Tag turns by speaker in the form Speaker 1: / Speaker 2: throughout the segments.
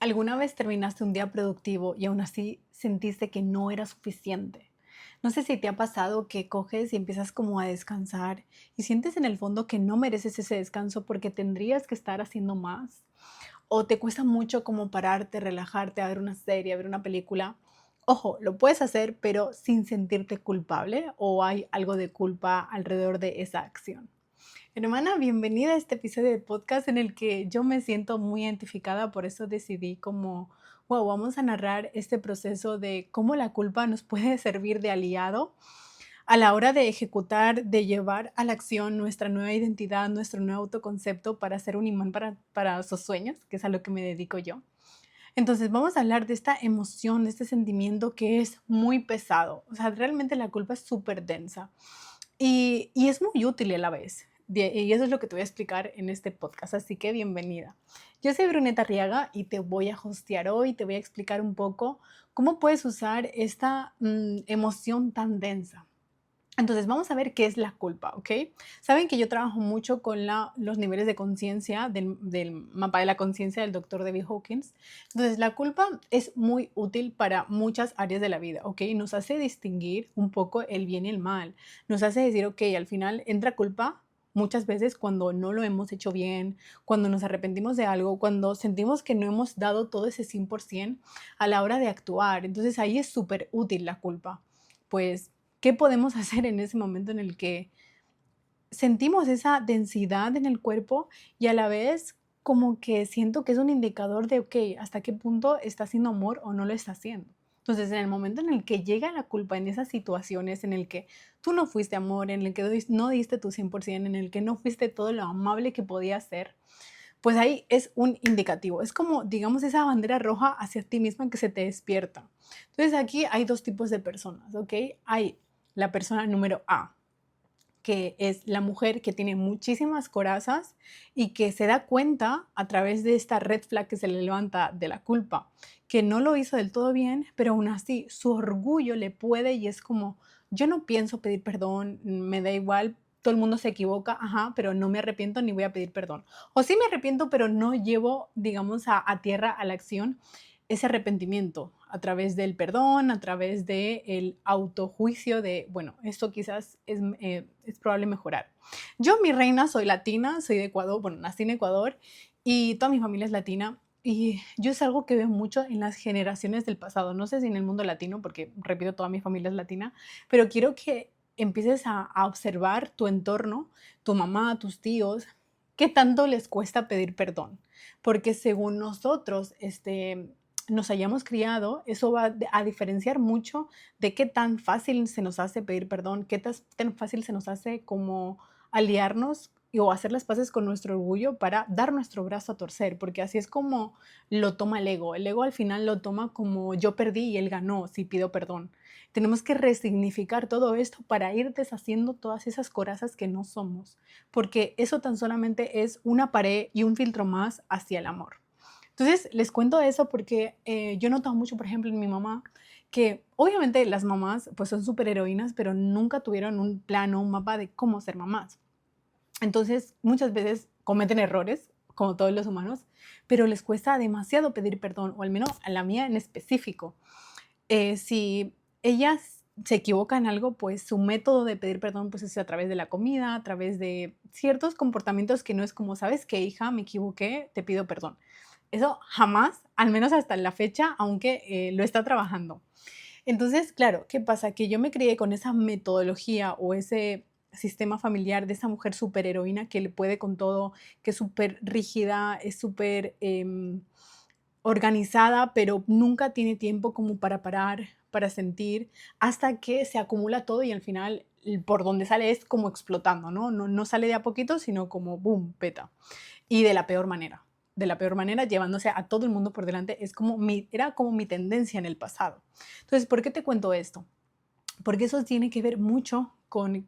Speaker 1: ¿Alguna vez terminaste un día productivo y aún así sentiste que no era suficiente? No sé si te ha pasado que coges y empiezas como a descansar y sientes en el fondo que no mereces ese descanso porque tendrías que estar haciendo más. O te cuesta mucho como pararte, relajarte, a ver una serie, a ver una película. Ojo, lo puedes hacer, pero sin sentirte culpable o hay algo de culpa alrededor de esa acción. Hermana, bienvenida a este episodio de podcast en el que yo me siento muy identificada, por eso decidí como, wow, vamos a narrar este proceso de cómo la culpa nos puede servir de aliado a la hora de ejecutar, de llevar a la acción nuestra nueva identidad, nuestro nuevo autoconcepto para ser un imán para sus sueños, que es a lo que me dedico yo. Entonces, vamos a hablar de esta emoción, de este sentimiento que es muy pesado. O sea, realmente la culpa es súper densa y es muy útil a la vez. Y eso es lo que te voy a explicar en este podcast, así que bienvenida. Yo soy Bruneta Arriaga y te voy a hostear hoy, te voy a explicar un poco cómo puedes usar esta emoción tan densa. Entonces, vamos a ver qué es la culpa, ¿ok? Saben que yo trabajo mucho con los niveles de conciencia del mapa de la conciencia del doctor David Hawkins. Entonces, la culpa es muy útil para muchas áreas de la vida, ¿ok? Nos hace distinguir un poco el bien y el mal. Nos hace decir, ok, al final entra culpa muchas veces cuando no lo hemos hecho bien, cuando nos arrepentimos de algo, cuando sentimos que no hemos dado todo ese 100% a la hora de actuar. Entonces, ahí es súper útil la culpa. Pues ¿qué podemos hacer en ese momento en el que sentimos esa densidad en el cuerpo y a la vez como que siento que es un indicador de, ok, hasta qué punto está haciendo amor o no lo está haciendo? Entonces, en el momento en el que llega la culpa en esas situaciones en el que tú no fuiste amor, en el que no diste tu 100%, en el que no fuiste todo lo amable que podías ser, pues ahí es un indicativo. Es como, digamos, esa bandera roja hacia ti misma que se te despierta. Entonces, aquí hay dos tipos de personas, ¿ok? Hay la persona número A, que es la mujer que tiene muchísimas corazas y que se da cuenta a través de esta red flag que se le levanta de la culpa, que no lo hizo del todo bien, pero aún así su orgullo le puede y es como, yo no pienso pedir perdón, me da igual, todo el mundo se equivoca, ajá, pero no me arrepiento ni voy a pedir perdón. O sí me arrepiento, pero no llevo, digamos, a tierra, a la acción, ese arrepentimiento a través del perdón, a través del autojuicio de, bueno, esto quizás es probable mejorar. Yo, mi reina, soy latina, soy de Ecuador, bueno, nací en Ecuador y toda mi familia es latina. Y yo es algo que veo mucho en las generaciones del pasado. No sé si en el mundo latino, porque repito, toda mi familia es latina, pero quiero que empieces a observar tu entorno, tu mamá, tus tíos, qué tanto les cuesta pedir perdón. Porque según nosotros, nos hayamos criado, eso va a diferenciar mucho de qué tan fácil se nos hace pedir perdón, qué tan fácil se nos hace como aliarnos o hacer las paces con nuestro orgullo para dar nuestro brazo a torcer, porque así es como lo toma el ego. El ego al final lo toma como yo perdí y él ganó si pido perdón. Tenemos que resignificar todo esto para ir deshaciendo todas esas corazas que no somos, porque eso tan solamente es una pared y un filtro más hacia el amor. Entonces, les cuento eso porque yo he notado mucho, por ejemplo, en mi mamá, que obviamente las mamás pues son súper heroínas, pero nunca tuvieron un plano, un mapa de cómo ser mamás. Entonces, muchas veces cometen errores, como todos los humanos, pero les cuesta demasiado pedir perdón, o al menos a la mía en específico. Si ellas se equivocan en algo, pues su método de pedir perdón pues es a través de la comida, a través de ciertos comportamientos que no es como, ¿sabes qué, hija? Me equivoqué, te pido perdón. Eso jamás, al menos hasta la fecha, aunque lo está trabajando. Entonces, claro, ¿qué pasa? Que yo me crié con esa metodología o ese sistema familiar de esa mujer súper heroína que le puede con todo, que es súper rígida, es súper organizada, pero nunca tiene tiempo como para parar, para sentir, hasta que se acumula todo y al final por donde sale es como explotando, ¿no? No sale de a poquito, sino como boom, peta. Y de la peor manera, llevándose a todo el mundo por delante, era como mi tendencia en el pasado. Entonces, ¿por qué te cuento esto? Porque eso tiene que ver mucho con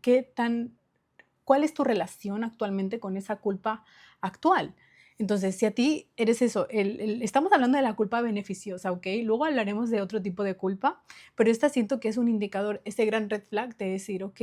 Speaker 1: cuál es tu relación actualmente con esa culpa actual. Entonces, si a ti eres eso, estamos hablando de la culpa beneficiosa, ¿ok? Luego hablaremos de otro tipo de culpa, pero esta siento que es un indicador, ese gran red flag de decir, ok,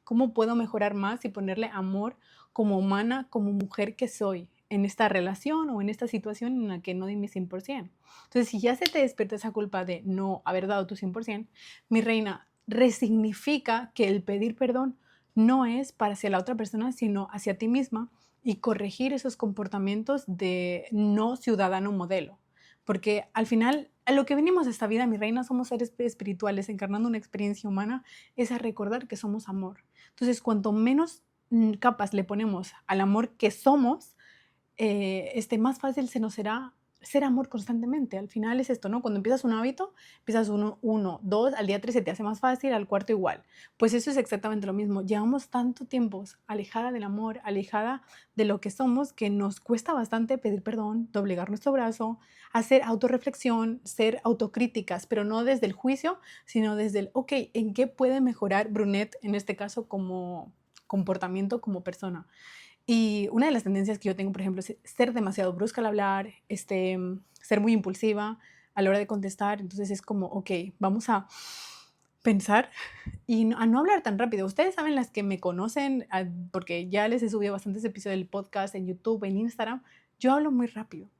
Speaker 1: ¿cómo puedo mejorar más y ponerle amor como humana, como mujer que soy? en esta relación o en esta situación en la que no di mi 100%. Entonces, si ya se te despierta esa culpa de no haber dado tu 100%, mi reina, resignifica que el pedir perdón no es para hacia la otra persona, sino hacia ti misma y corregir esos comportamientos de no ciudadano modelo. Porque al final, a lo que venimos a esta vida, mi reina, somos seres espirituales encarnando una experiencia humana, es a recordar que somos amor. Entonces, cuanto menos capas le ponemos al amor que somos, más fácil se nos será ser amor constantemente. Al final es esto, ¿no? Cuando empiezas un hábito, empiezas uno, dos, al día 3 se te hace más fácil, al cuarto igual. Pues eso es exactamente lo mismo. Llevamos tanto tiempo alejada del amor, alejada de lo que somos, que nos cuesta bastante pedir perdón, doblegar nuestro brazo, hacer autorreflexión, ser autocríticas, pero no desde el juicio, sino desde el, ok, ¿en qué puede mejorar Brunet, en este caso, como comportamiento, como persona? Y una de las tendencias que yo tengo, por ejemplo, es ser demasiado brusca al hablar, ser muy impulsiva a la hora de contestar. Entonces es como, ok, vamos a pensar y a no hablar tan rápido. Ustedes saben, las que me conocen, porque ya les he subido bastantes episodios del podcast en YouTube, en Instagram, yo hablo muy rápido.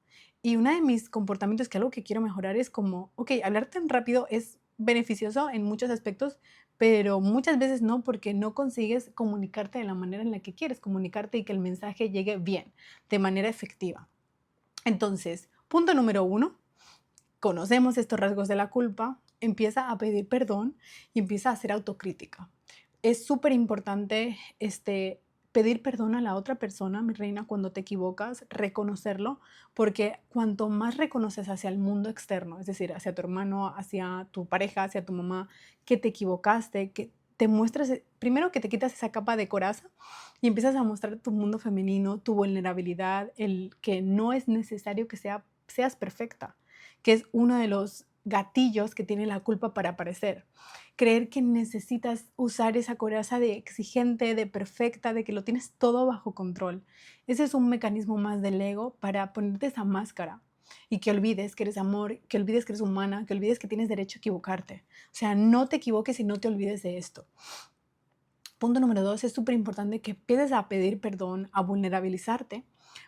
Speaker 1: Y uno de mis comportamientos, que algo que quiero mejorar, es como, ok, hablar tan rápido es beneficioso en muchos aspectos, pero muchas veces no, porque no consigues comunicarte de la manera en la que quieres comunicarte y que el mensaje llegue bien, de manera efectiva. Entonces, punto número 1, conocemos estos rasgos de la culpa, empieza a pedir perdón y empieza a hacer autocrítica. Es súper importante pedir perdón a la otra persona, mi reina, cuando te equivocas, reconocerlo, porque cuanto más reconoces hacia el mundo externo, es decir, hacia tu hermano, hacia tu pareja, hacia tu mamá, que te equivocaste, que te muestras, primero que te quitas esa capa de coraza y empiezas a mostrar tu mundo femenino, tu vulnerabilidad, el que no es necesario que seas perfecta, que es uno de los gatillos que tiene la culpa para aparecer. Creer que necesitas usar esa coraza de exigente, de perfecta, de que lo tienes todo bajo control. Ese es un mecanismo más del ego para ponerte esa máscara y que olvides que eres amor, que olvides que eres humana, que olvides que tienes derecho a equivocarte. O sea, no te equivoques y no te olvides de esto. Punto número 2, es súper importante que empieces a pedir perdón, a vulnerabilizarte,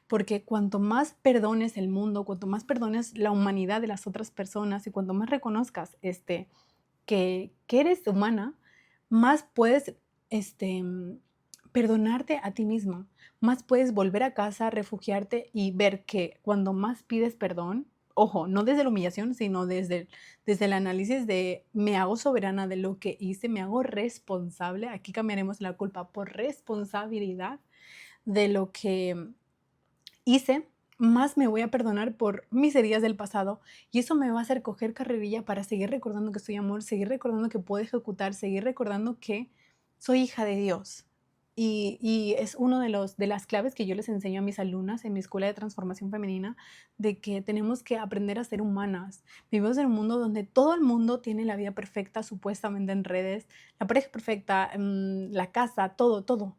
Speaker 1: porque cuanto más perdones el mundo, cuanto más perdones la humanidad de las otras personas y cuanto más reconozcas que eres humana, más puedes perdonarte a ti misma, más puedes volver a casa, refugiarte y ver que cuando más pides perdón, ojo, no desde la humillación, sino desde el análisis de me hago soberana de lo que hice, me hago responsable, aquí cambiaremos la culpa por responsabilidad de lo que hice, más me voy a perdonar por mis heridas del pasado y eso me va a hacer coger carrerilla para seguir recordando que soy amor, seguir recordando que puedo ejecutar, seguir recordando que soy hija de Dios. Y es uno de las claves que yo les enseño a mis alumnas en mi escuela de transformación femenina, de que tenemos que aprender a ser humanas. Vivimos en un mundo donde todo el mundo tiene la vida perfecta, supuestamente en redes, la pareja perfecta, la casa, todo, todo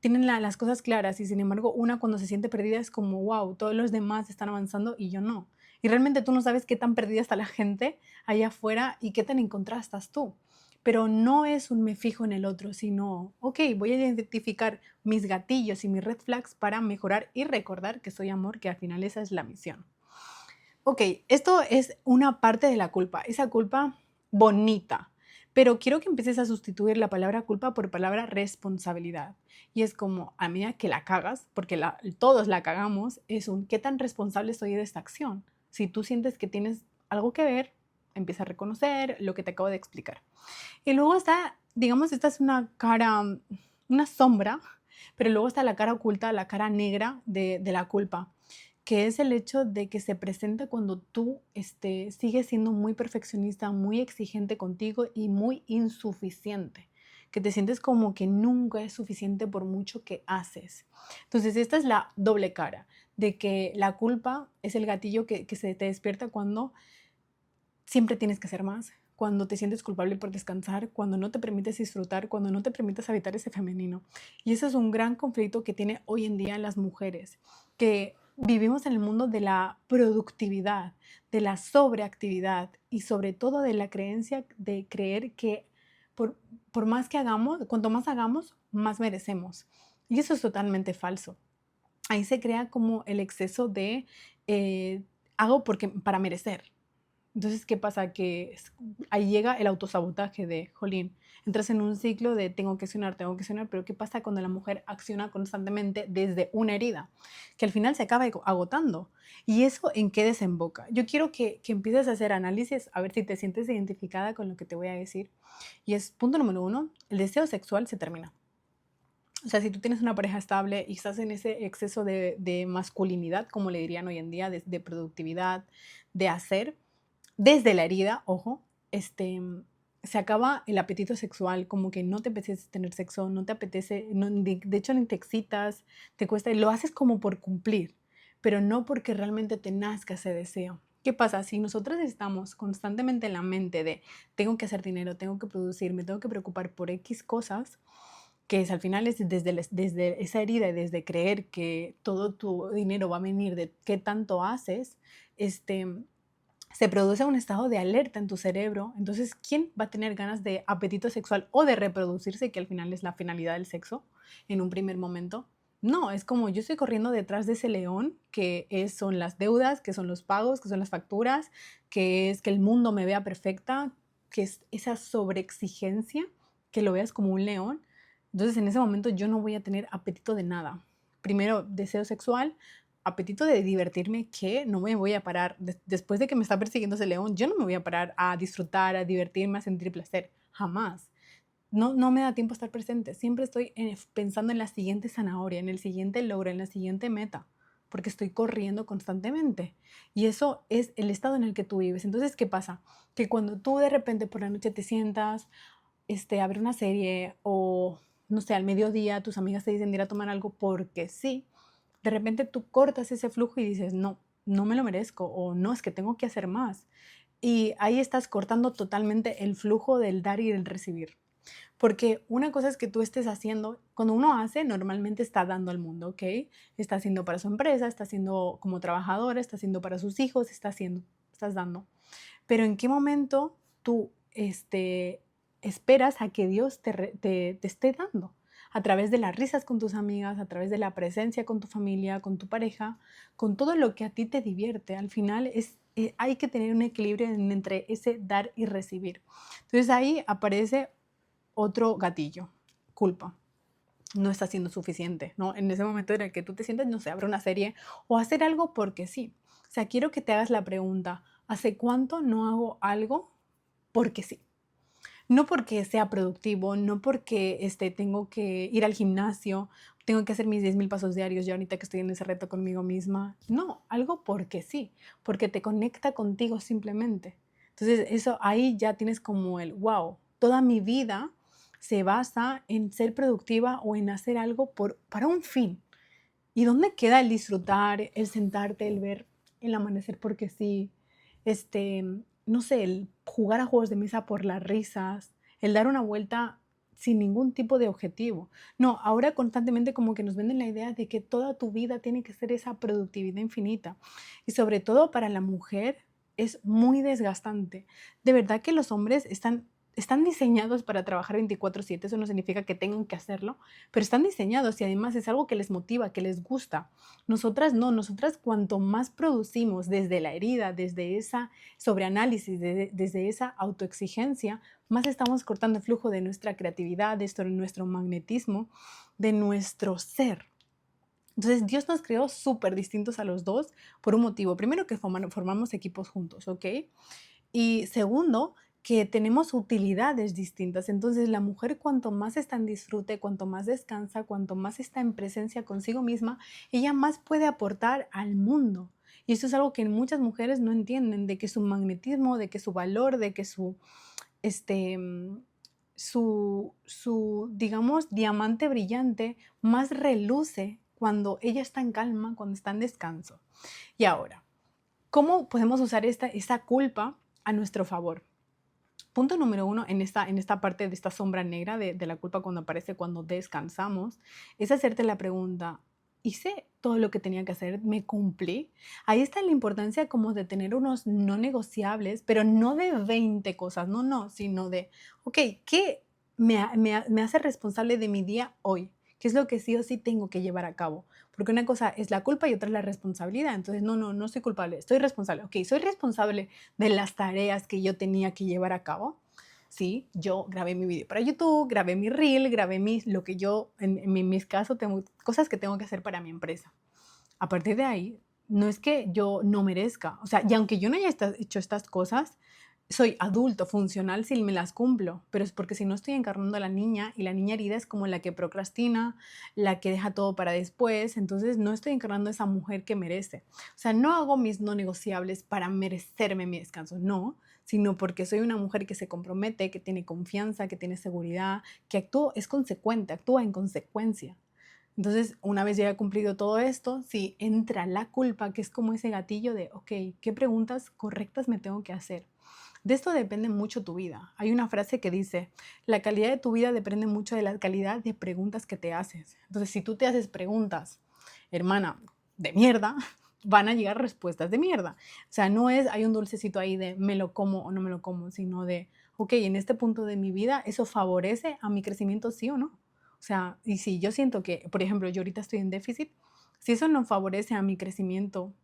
Speaker 1: tienen las cosas claras y sin embargo una cuando se siente perdida es como, wow, todos los demás están avanzando y yo no. Y realmente tú no sabes qué tan perdida está la gente allá afuera y qué tan encontrada estás tú. Pero no es un me fijo en el otro, sino, ok, voy a identificar mis gatillos y mis red flags para mejorar y recordar que soy amor, que al final esa es la misión. Ok, esto es una parte de la culpa, esa culpa bonita, pero quiero que empieces a sustituir la palabra culpa por palabra responsabilidad. Y es como, a medida que la cagas, porque todos la cagamos, es un qué tan responsable soy de esta acción. Si tú sientes que tienes algo que ver, empieza a reconocer lo que te acabo de explicar. Y luego está, digamos, esta es una cara, una sombra, pero luego está la cara oculta, la cara negra de la culpa, que es el hecho de que se presenta cuando tú sigues siendo muy perfeccionista, muy exigente contigo y muy insuficiente, que te sientes como que nunca es suficiente por mucho que haces. Entonces, esta es la doble cara, de que la culpa es el gatillo que se te despierta cuando siempre tienes que hacer más, cuando te sientes culpable por descansar, cuando no te permites disfrutar, cuando no te permites habitar ese femenino. Y eso es un gran conflicto que tiene hoy en día las mujeres, que vivimos en el mundo de la productividad, de la sobreactividad y sobre todo de la creencia de creer que por más que hagamos, cuanto más hagamos, más merecemos. Y eso es totalmente falso. ahí se crea como el exceso de hago porque para merecer. Entonces, ¿qué pasa? Que ahí llega el autosabotaje de, jolín, entras en un ciclo de tengo que accionar, pero ¿qué pasa cuando la mujer acciona constantemente desde una herida? Que al final se acaba agotando. ¿Y eso en qué desemboca? Yo quiero que empieces a hacer análisis, a ver si te sientes identificada con lo que te voy a decir. Y es punto número uno, el deseo sexual se termina. O sea, si tú tienes una pareja estable y estás en ese exceso de masculinidad, como le dirían hoy en día, de productividad, de hacer, desde la herida, ojo, se acaba el apetito sexual, como que no te apetece tener sexo, no te apetece, de hecho ni te excitas, te cuesta, y lo haces como por cumplir, pero no porque realmente te nazca ese deseo. ¿Qué pasa? Si nosotros estamos constantemente en la mente de tengo que hacer dinero, tengo que producir, me tengo que preocupar por X cosas, que es al final es desde esa herida y desde creer que todo tu dinero va a venir de qué tanto haces, este, se produce un estado de alerta en tu cerebro. Entonces, ¿quién va a tener ganas de apetito sexual o de reproducirse, que al final es la finalidad del sexo en un primer momento? No, es como yo estoy corriendo detrás de ese león, son las deudas, que son los pagos, que son las facturas, que es que el mundo me vea perfecta, que es esa sobreexigencia, que lo veas como un león. Entonces, en ese momento yo no voy a tener apetito de nada. Primero, deseo sexual, apetito de divertirme, que no me voy a parar, después de que me está persiguiendo ese león, yo no me voy a parar a disfrutar, a divertirme, a sentir placer, jamás. No, no me da tiempo a estar presente, siempre estoy pensando en la siguiente zanahoria, en el siguiente logro, en la siguiente meta, porque estoy corriendo constantemente. Y eso es el estado en el que tú vives. Entonces, ¿qué pasa? Que cuando tú de repente por la noche te sientas, a ver una serie o, no sé, al mediodía tus amigas te dicen de ir a tomar algo porque sí, de repente tú cortas ese flujo y dices, no, no me lo merezco o no, es que tengo que hacer más. Y ahí estás cortando totalmente el flujo del dar y el recibir. Porque una cosa es que tú estés haciendo, cuando uno hace, normalmente está dando al mundo, ¿ok? Está haciendo para su empresa, está haciendo como trabajadora, está haciendo para sus hijos, estás dando. Pero ¿en qué momento tú esperas a que Dios te esté dando? A través de las risas con tus amigas, a través de la presencia con tu familia, con tu pareja, con todo lo que a ti te divierte. Al final hay que tener un equilibrio entre ese dar y recibir. Entonces ahí aparece otro gatillo, culpa. No está siendo suficiente, ¿no? En ese momento en el que tú te sientes, no sé, ver una serie o hacer algo porque sí. O sea, quiero que te hagas la pregunta, ¿hace cuánto no hago algo porque sí? No porque sea productivo, no porque tengo que ir al gimnasio, tengo que hacer mis 10,000 pasos diarios yo ahorita que estoy en ese reto conmigo misma. No, algo porque sí, porque te conecta contigo simplemente. Entonces, eso ahí ya tienes como el, wow, toda mi vida se basa en ser productiva o en hacer algo para un fin. ¿Y dónde queda el disfrutar, el sentarte, el ver el amanecer porque sí? Este, no sé, el jugar a juegos de mesa por las risas, el dar una vuelta sin ningún tipo de objetivo. No, ahora constantemente como que nos venden la idea de que toda tu vida tiene que ser esa productividad infinita. Y sobre todo para la mujer es muy desgastante. De verdad que los hombres están diseñados para trabajar 24/7, eso no significa que tengan que hacerlo, pero están diseñados y además es algo que les motiva, que les gusta. Nosotras no, nosotras cuanto más producimos desde la herida, desde esa sobreanálisis, desde esa autoexigencia, más estamos cortando el flujo de nuestra creatividad, de nuestro magnetismo, de nuestro ser. Entonces Dios nos creó súper distintos a los dos por un motivo. Primero que formamos equipos juntos, ¿ok? Y segundo, que tenemos utilidades distintas. Entonces, la mujer cuanto más está en disfrute, cuanto más descansa, cuanto más está en presencia consigo misma, ella más puede aportar al mundo. Y eso es algo que muchas mujeres no entienden, de que su magnetismo, de que su valor, de que este, mm, digamos, diamante brillante más reluce cuando ella está en calma, cuando está en descanso. Y ahora, ¿cómo podemos usar esta culpa a nuestro favor? Punto número uno en esta parte de esta sombra negra de la culpa cuando aparece cuando descansamos, es hacerte la pregunta, ¿hice todo lo que tenía que hacer? ¿Me cumplí? Ahí está la importancia como de tener unos no negociables, pero no de 20 cosas, no, sino de, ok, ¿qué me hace responsable de mi día hoy? ¿Qué es lo que sí o sí tengo que llevar a cabo? Porque una cosa es la culpa y otra es la responsabilidad. Entonces, no soy culpable, estoy responsable. Ok, soy responsable de las tareas que yo tenía que llevar a cabo. Sí, yo grabé mi video para YouTube, grabé mi reel, grabé lo que yo, en mis casos, tengo cosas que tengo que hacer para mi empresa. A partir de ahí, no es que yo no merezca, o sea, y aunque yo no haya hecho estas cosas, soy adulto, funcional si me las cumplo, pero es porque si no estoy encarnando a la niña y la niña herida es como la que procrastina, la que deja todo para después, entonces no estoy encarnando a esa mujer que merece. O sea, no hago mis no negociables para merecerme mi descanso, no, sino porque soy una mujer que se compromete, que tiene confianza, que tiene seguridad, que actúa, es consecuente, actúa en consecuencia. Entonces, una vez ya he cumplido todo esto, sí entra la culpa, que es como ese gatillo de, ok, ¿qué preguntas correctas me tengo que hacer? De esto depende mucho tu vida. Hay una frase que dice, la calidad de tu vida depende mucho de la calidad de preguntas que te haces. Entonces, si tú te haces preguntas, hermana, de mierda, van a llegar respuestas de mierda. O sea, no es, hay un dulcecito ahí de me lo como o no me lo como, sino de, ok, en este punto de mi vida, ¿eso favorece a mi crecimiento, sí o no? O sea, y si yo siento que, por ejemplo, yo ahorita estoy en déficit, si eso no favorece a mi crecimiento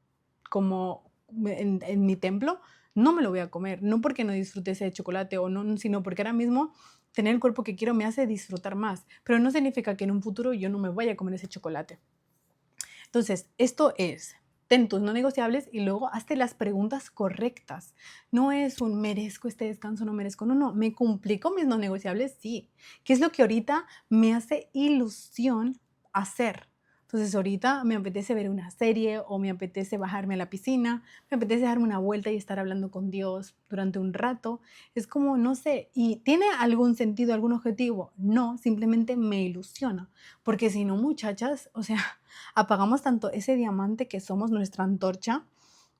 Speaker 1: como en mi templo, no me lo voy a comer. No porque no disfrute ese chocolate o no, sino porque ahora mismo tener el cuerpo que quiero me hace disfrutar más. Pero no significa que en un futuro yo no me vaya a comer ese chocolate. Entonces, esto es, ten tus no negociables y luego hazte las preguntas correctas. No es un merezco este descanso, no merezco, no, me cumplí con mis no negociables, sí. ¿Qué es lo que ahorita me hace ilusión hacer? Entonces ahorita me apetece ver una serie o me apetece bajarme a la piscina, me apetece darme una vuelta y estar hablando con Dios durante un rato. Es como, no sé, ¿y tiene algún sentido, algún objetivo? No, simplemente me ilusiona. Porque si no, muchachas, o sea, apagamos tanto ese diamante que somos nuestra antorcha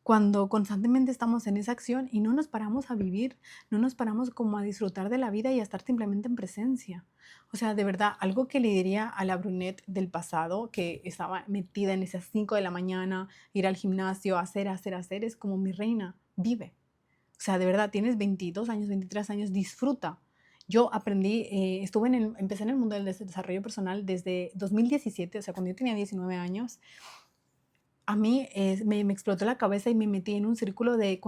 Speaker 1: cuando constantemente estamos en esa acción y no nos paramos a vivir, no nos paramos como a disfrutar de la vida y a estar simplemente en presencia. O sea, de verdad, algo que le diría a la Brunette del pasado, que estaba metida en esas 5 de la mañana, ir al gimnasio, hacer, es como mi reina, vive. O sea, de verdad, tienes 22 años, 23 años, disfruta. Yo aprendí, empecé en el mundo del desarrollo personal desde 2017, o sea, cuando yo tenía 19 años, a mí me explotó la cabeza y me metí en un círculo de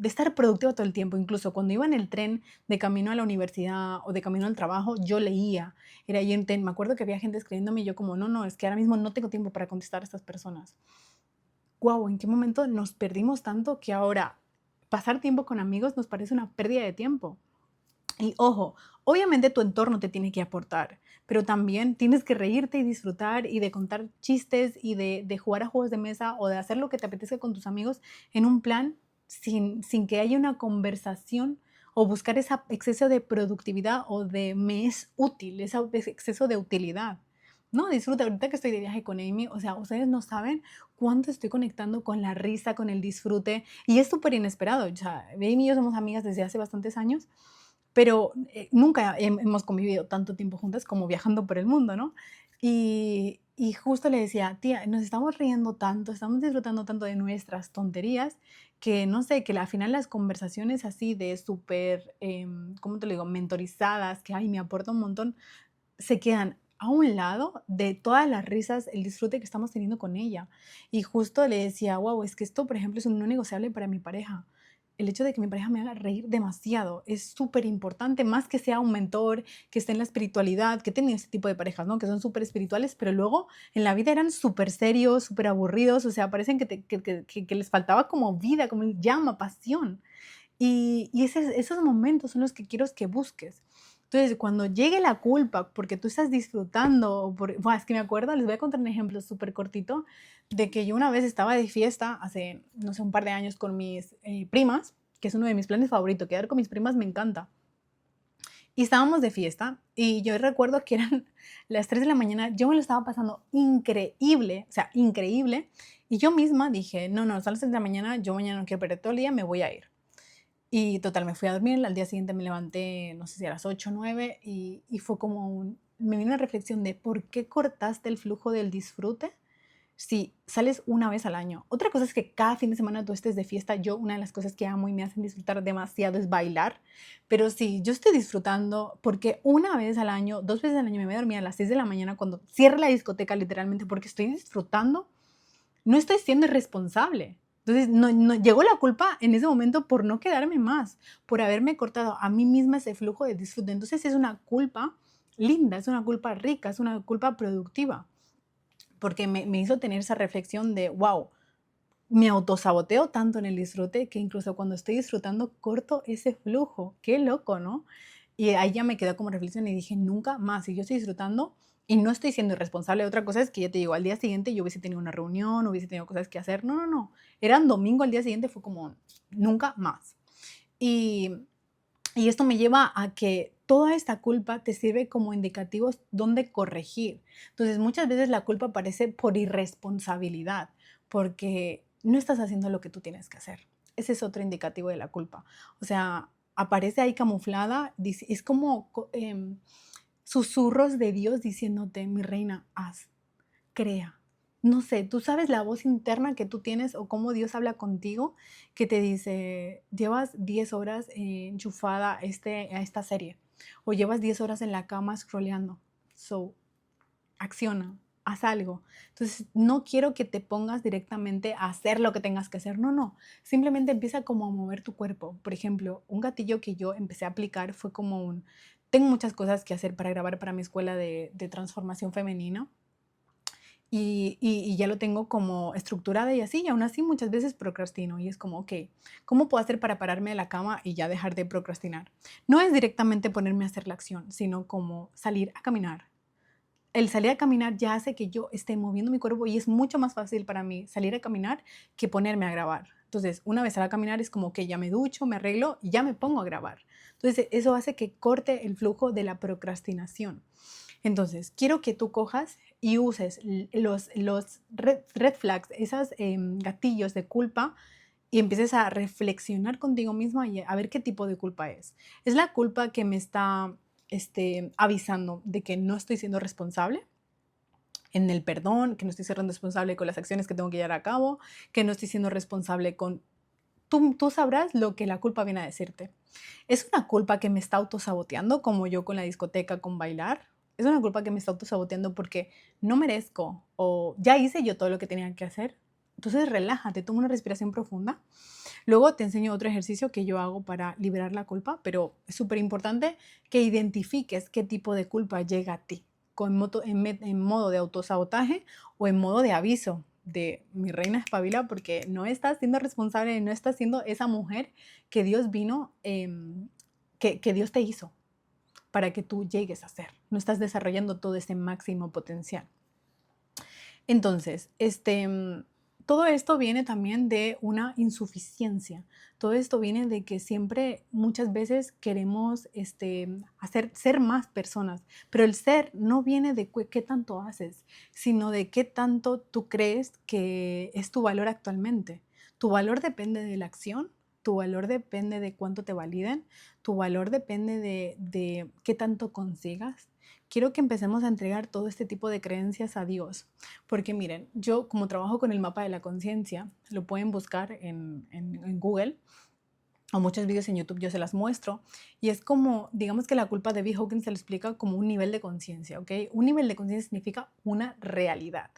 Speaker 1: estar productiva todo el tiempo. Incluso cuando iba en el tren de camino a la universidad o de camino al trabajo, yo leía. Era ahí me acuerdo que había gente escribiéndome y yo como, no, es que ahora mismo no tengo tiempo para contestar a estas personas. Guau, ¿en qué momento nos perdimos tanto que ahora pasar tiempo con amigos nos parece una pérdida de tiempo? Y ojo, obviamente tu entorno te tiene que aportar, pero también tienes que reírte y disfrutar y de contar chistes y de jugar a juegos de mesa o de hacer lo que te apetezca con tus amigos en un plan sin que haya una conversación o buscar ese exceso de productividad o de me es útil, ese exceso de utilidad. No, disfruta. Ahorita que estoy de viaje con Amy, o sea, ustedes no saben cuánto estoy conectando con la risa, con el disfrute, y es súper inesperado. O sea, Amy y yo somos amigas desde hace bastantes años, pero nunca hemos convivido tanto tiempo juntas como viajando por el mundo, ¿no? Y justo le decía, tía, nos estamos riendo tanto, estamos disfrutando tanto de nuestras tonterías, que no sé, que al final las conversaciones así de súper, ¿cómo te lo digo?, mentorizadas, que, ay, me aporta un montón, se quedan a un lado de todas las risas, el disfrute que estamos teniendo con ella. Y justo le decía, wow, es que esto, por ejemplo, es un no negociable para mi pareja. El hecho de que mi pareja me haga reír demasiado es súper importante, más que sea un mentor, que esté en la espiritualidad, que he tenido ese tipo de parejas, ¿no? Que son súper espirituales, pero luego en la vida eran súper serios, súper aburridos, o sea, parecen que les faltaba como vida, como llama, pasión. Y esos momentos son los que quiero que busques. Entonces, cuando llegue la culpa porque tú estás disfrutando, es que me acuerdo, les voy a contar un ejemplo súper cortito, de que yo una vez estaba de fiesta, hace, no sé, un par de años con mis primas, que es uno de mis planes favoritos, quedar con mis primas me encanta. Y estábamos de fiesta y yo recuerdo que eran las 3 de la mañana, yo me lo estaba pasando increíble, o sea, increíble, y yo misma dije, no, son las 3 de la mañana, yo mañana no quiero perder todo el día, me voy a ir. Y total, me fui a dormir, al día siguiente me levanté, no sé si a las 8 o 9, y fue como me vino una reflexión de por qué cortaste el flujo del disfrute si sales una vez al año. Otra cosa es que cada fin de semana tú estés de fiesta. Yo, una de las cosas que amo y me hacen disfrutar demasiado es bailar. Pero sí, yo estoy disfrutando porque una vez al año, 2 veces al año me voy a dormir a las 6 de la mañana cuando cierre la discoteca literalmente porque estoy disfrutando, no estoy siendo irresponsable. Entonces, no llegó la culpa en ese momento por no quedarme más, por haberme cortado a mí misma ese flujo de disfrute. Entonces, es una culpa linda, es una culpa rica, es una culpa productiva, porque me hizo tener esa reflexión de, wow, me autosaboteo tanto en el disfrute que incluso cuando estoy disfrutando corto ese flujo. Qué loco, ¿no? Y ahí ya me quedó como reflexión y dije, nunca más, si yo estoy disfrutando y no estoy siendo irresponsable. Otra cosa es que ya te digo, al día siguiente yo hubiese tenido una reunión, hubiese tenido cosas que hacer. No, no, no. Era un domingo, al día siguiente fue como, nunca más. Y, y esto me lleva a que toda esta culpa te sirve como indicativos donde corregir. Entonces, muchas veces la culpa aparece por irresponsabilidad, porque no estás haciendo lo que tú tienes que hacer. Ese es otro indicativo de la culpa. O sea, aparece ahí camuflada, es como susurros de Dios diciéndote, mi reina, haz, crea. No sé, tú sabes la voz interna que tú tienes o cómo Dios habla contigo, que te dice, llevas 10 horas enchufada a esta serie o llevas 10 horas en la cama scrolleando. So, acciona, haz algo. Entonces, no quiero que te pongas directamente a hacer lo que tengas que hacer. No, no. Simplemente empieza como a mover tu cuerpo. Por ejemplo, un gatillo que yo empecé a aplicar fue como tengo muchas cosas que hacer para grabar para mi escuela de transformación femenina y ya lo tengo como estructurada y así, y aún así muchas veces procrastino y es como, ok, ¿cómo puedo hacer para pararme de la cama y ya dejar de procrastinar? No es directamente ponerme a hacer la acción, sino como salir a caminar. El salir a caminar ya hace que yo esté moviendo mi cuerpo y es mucho más fácil para mí salir a caminar que ponerme a grabar. Entonces, una vez a caminar es como que ya me ducho, me arreglo y ya me pongo a grabar. Entonces, eso hace que corte el flujo de la procrastinación. Entonces, quiero que tú cojas y uses los red flags, esos gatillos de culpa y empieces a reflexionar contigo misma y a ver qué tipo de culpa es. ¿Es la culpa que me está avisando de que no estoy siendo responsable en el perdón, que no estoy siendo responsable con las acciones que tengo que llevar a cabo, que no estoy siendo responsable con... Tú sabrás lo que la culpa viene a decirte. ¿Es una culpa que me está autosaboteando, como yo con la discoteca, con bailar? ¿Es una culpa que me está autosaboteando porque no merezco o ya hice yo todo lo que tenía que hacer? Entonces relájate, toma una respiración profunda. Luego te enseño otro ejercicio que yo hago para liberar la culpa, pero es súper importante que identifiques qué tipo de culpa llega a ti, en modo de autosabotaje o en modo de aviso de mi reina espabila porque no estás siendo responsable, no estás siendo esa mujer que Dios vino, que Dios te hizo para que tú llegues a ser. No estás desarrollando todo ese máximo potencial. Entonces, todo esto viene también de una insuficiencia. Todo esto viene de que siempre, muchas veces queremos ser más personas, pero el ser no viene de qué tanto haces, sino de qué tanto tú crees que es tu valor actualmente. Tu valor depende de la acción, tu valor depende de cuánto te validen, tu valor depende de qué tanto consigas. Quiero que empecemos a entregar todo este tipo de creencias a Dios. Porque miren, yo como trabajo con el mapa de la conciencia, lo pueden buscar en Google o muchos vídeos en YouTube, yo se las muestro. Y es como, digamos que la culpa de B. Hawkins se lo explica como un nivel de conciencia, ¿ok? Un nivel de conciencia significa una realidad.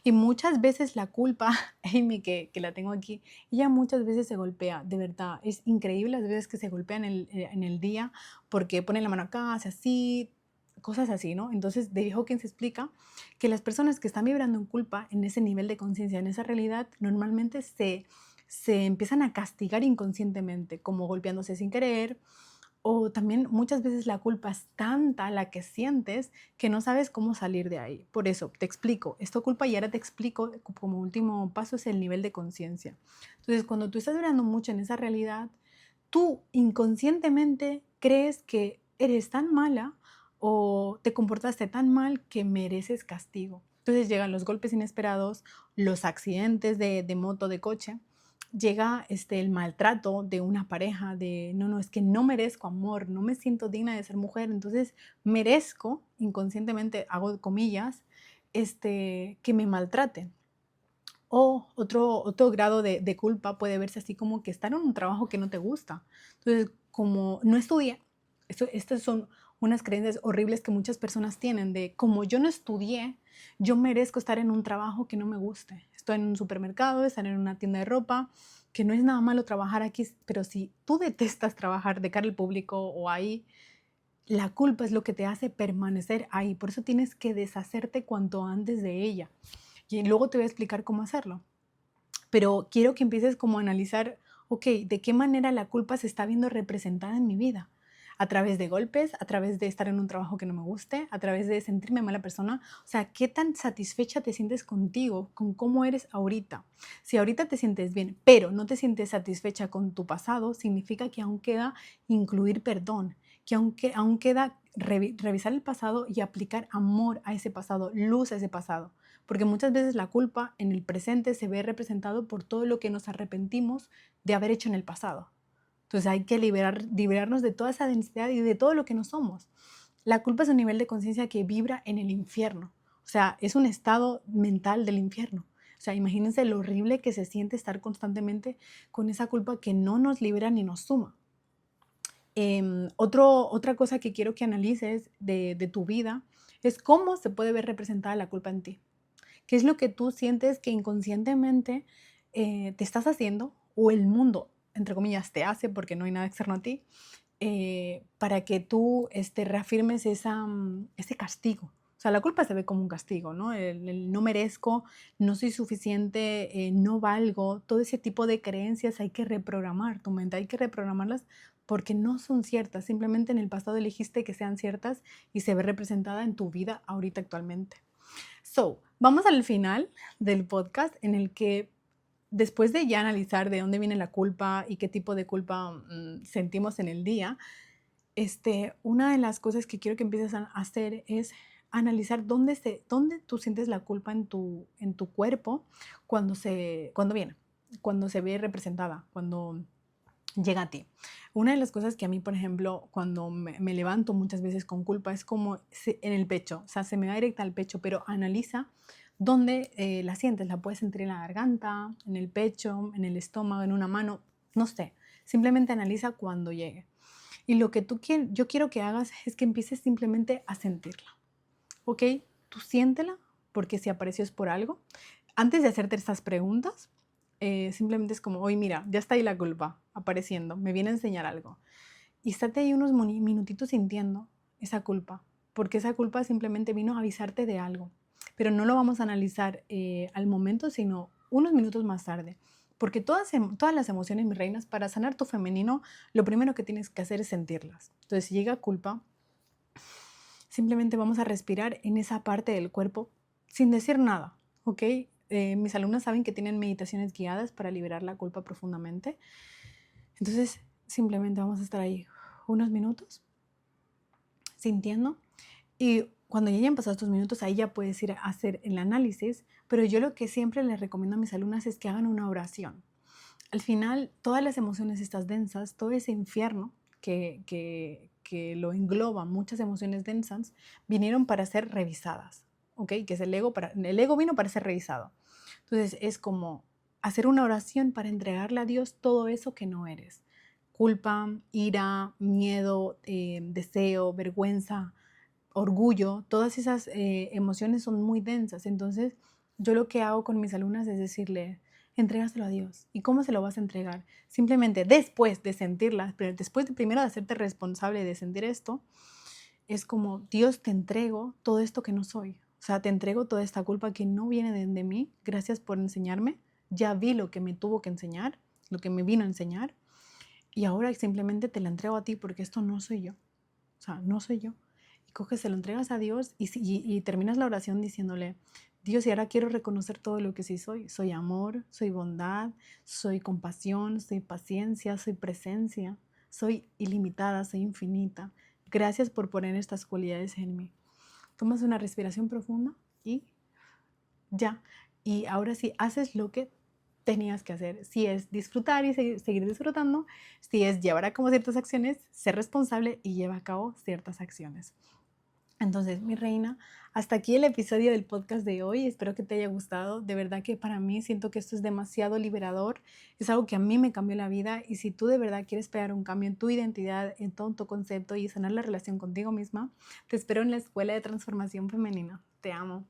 Speaker 1: Y muchas veces la culpa, Amy, que la tengo aquí, ella muchas veces se golpea, de verdad. Es increíble las veces que se golpea en el día porque pone la mano acá, hace así, cosas así, ¿no? Entonces, David Hawkins explica que las personas que están vibrando en culpa, en ese nivel de conciencia, en esa realidad, normalmente se empiezan a castigar inconscientemente, como golpeándose sin querer, o también muchas veces la culpa es tanta la que sientes que no sabes cómo salir de ahí. Por eso te explico, esto culpa y ahora te explico como último paso es el nivel de conciencia. Entonces, cuando tú estás vibrando mucho en esa realidad, tú inconscientemente crees que eres tan mala o te comportaste tan mal que mereces castigo. Entonces llegan los golpes inesperados, los accidentes de moto, de coche, llega el maltrato de una pareja, de no, no, es que no merezco amor, no me siento digna de ser mujer, entonces merezco, inconscientemente hago comillas, que me maltraten. O otro grado de culpa puede verse así como que estar en un trabajo que no te gusta. Entonces, como no estudié, estas son unas creencias horribles que muchas personas tienen de como yo no estudié, yo merezco estar en un trabajo que no me guste. Estoy en un supermercado, estar en una tienda de ropa, que no es nada malo trabajar aquí, pero si tú detestas trabajar de cara al público o ahí, la culpa es lo que te hace permanecer ahí. Por eso tienes que deshacerte cuanto antes de ella. Y luego te voy a explicar cómo hacerlo. Pero quiero que empieces como a analizar, ok, ¿de qué manera la culpa se está viendo representada en mi vida? A través de golpes, a través de estar en un trabajo que no me guste, a través de sentirme mala persona. O sea, ¿qué tan satisfecha te sientes contigo, con cómo eres ahorita? Si ahorita te sientes bien, pero no te sientes satisfecha con tu pasado, significa que aún queda incluir perdón, que aún queda revisar el pasado y aplicar amor a ese pasado, luz a ese pasado. Porque muchas veces la culpa en el presente se ve representado por todo lo que nos arrepentimos de haber hecho en el pasado. Entonces hay que liberarnos de toda esa densidad y de todo lo que no somos. La culpa es un nivel de conciencia que vibra en el infierno. O sea, es un estado mental del infierno. O sea, imagínense lo horrible que se siente estar constantemente con esa culpa que no nos libera ni nos suma. Otra cosa que quiero que analices de tu vida es cómo se puede ver representada la culpa en ti. ¿Qué es lo que tú sientes que inconscientemente te estás haciendo o el mundo, entre comillas, te hace porque no hay nada externo a ti, para que tú reafirmes ese castigo? O sea, la culpa se ve como un castigo, ¿no? El no merezco, no soy suficiente, no valgo, todo ese tipo de creencias hay que reprogramar tu mente, hay que reprogramarlas porque no son ciertas, simplemente en el pasado elegiste que sean ciertas y se ve representada en tu vida ahorita actualmente. So, vamos al final del podcast en el que después de ya analizar de dónde viene la culpa y qué tipo de culpa sentimos en el día, una de las cosas que quiero que empieces a hacer es analizar dónde tú sientes la culpa en tu cuerpo cuando viene, cuando se ve representada, cuando llega a ti. Una de las cosas que a mí, por ejemplo, cuando me levanto muchas veces con culpa es como en el pecho, o sea, se me va directa al pecho, pero analiza dónde la sientes. La puedes sentir en la garganta, en el pecho, en el estómago, en una mano, no sé. Simplemente analiza cuando llegue. Y lo que yo quiero que hagas es que empieces simplemente a sentirla, ¿ok? Tú siéntela, porque si apareció es por algo. Antes de hacerte estas preguntas, simplemente es como, oye, mira, ya está ahí la culpa apareciendo, me viene a enseñar algo. Y estate ahí unos minutitos sintiendo esa culpa, porque esa culpa simplemente vino a avisarte de algo. Pero no lo vamos a analizar al momento, sino unos minutos más tarde. Porque todas las emociones, mis reinas, para sanar tu femenino, lo primero que tienes que hacer es sentirlas. Entonces, si llega culpa, simplemente vamos a respirar en esa parte del cuerpo sin decir nada, ¿ok? Mis alumnas saben que tienen meditaciones guiadas para liberar la culpa profundamente. Entonces, simplemente vamos a estar ahí unos minutos sintiendo y cuando ya hayan pasado estos minutos, ahí ya puedes ir a hacer el análisis, pero yo lo que siempre les recomiendo a mis alumnas es que hagan una oración. Al final, todas las emociones estas densas, todo ese infierno que lo engloba, muchas emociones densas, vinieron para ser revisadas, ¿ok? Que es el ego vino para ser revisado. Entonces, es como hacer una oración para entregarle a Dios todo eso que no eres. Culpa, ira, miedo, deseo, vergüenza, orgullo, todas esas emociones son muy densas. Entonces, yo lo que hago con mis alumnas es decirle, entrégaselo a Dios. ¿Y cómo se lo vas a entregar? Simplemente después de sentirlas, pero después de primero de hacerte responsable de sentir esto, es como, Dios, te entrego todo esto que no soy. O sea, te entrego toda esta culpa que no viene de mí. Gracias por enseñarme. Ya vi lo que me tuvo que enseñar, lo que me vino a enseñar. Y ahora simplemente te la entrego a ti porque esto no soy yo. O sea, no soy yo. Y coges, se lo entregas a Dios y terminas la oración diciéndole, Dios, y ahora quiero reconocer todo lo que sí soy. Soy amor, soy bondad, soy compasión, soy paciencia, soy presencia, soy ilimitada, soy infinita. Gracias por poner estas cualidades en mí. Tomas una respiración profunda y ya. Y ahora sí, haces lo que tenías que hacer. Si es disfrutar y seguir disfrutando, si es llevar a cabo ciertas acciones, ser responsable y lleva a cabo ciertas acciones. Entonces, mi reina, hasta aquí el episodio del podcast de hoy. Espero que te haya gustado. De verdad que para mí siento que esto es demasiado liberador. Es algo que a mí me cambió la vida. Y si tú de verdad quieres pegar un cambio en tu identidad, en todo tu concepto y sanar la relación contigo misma, te espero en la Escuela de Transformación Femenina. Te amo.